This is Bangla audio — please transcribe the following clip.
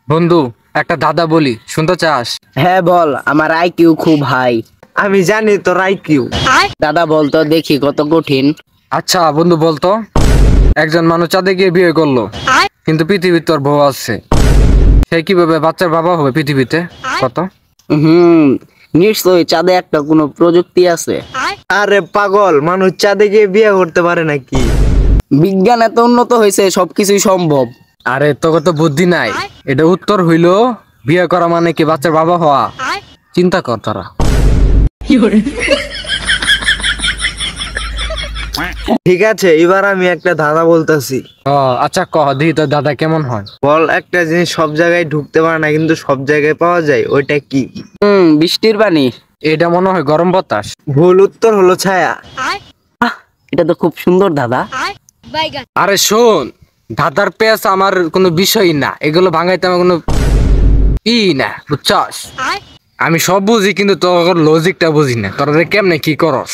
বন্ধু, একটা দাদা বলি, শুনতে চাস? হ্যাঁ বল, আমার আইকিউ খুব হাই। আমি জানি তোর আইকিউ। দাদা বলতো দেখি কত কঠিন। আচ্ছা বন্ধু বলতো, একজন মানুষ চাঁদে গিয়ে বিয়ে করলো, কিন্তু পৃথিবীর তোর বউ আছে, সে কিভাবে বাচ্চার বাবা হবে পৃথিবীতে? কত? নিশ্চয়ই চাঁদে একটা কোনো প্রযুক্তি আছে। আরে পাগল, মানুষ চাঁদে গিয়ে বিয়ে করতে পারে নাকি? বিজ্ঞান এত উন্নত হয়েছে, সবকিছুই সম্ভব। আরে তোকে তো বুদ্ধি নাই। এটা উত্তর হইলো বিয়ে করা মানে কি বাচ্চার বাবা হওয়া। চিন্তা কর তোরা। ঠিক আছে, এবার আমি একটা ধাঁধা বলতেছি। ও আচ্ছা, কহ দিই তোর দাদা কেমন হয়। বল, একটা জিনিস সব জায়গায় ঢুকতে পারে না কিন্তু সব জায়গায় পাওয়া যায়, ওইটা কি? বৃষ্টির পানি। এটা মনে হয় গরম বাতাস। ভুল উত্তর হলো ছায়া। এটা তো খুব সুন্দর দাদা। আরে শোন, দাদার পেঁয়াজ আমার কোনো বিষয়ই না, এগুলো ভাঙাইতে আমার কোনো না, বুঝছস? আমি সব বুঝি কিন্তু তোর লজিকটা বুঝি না, তোরা যে কেমনে কি করস।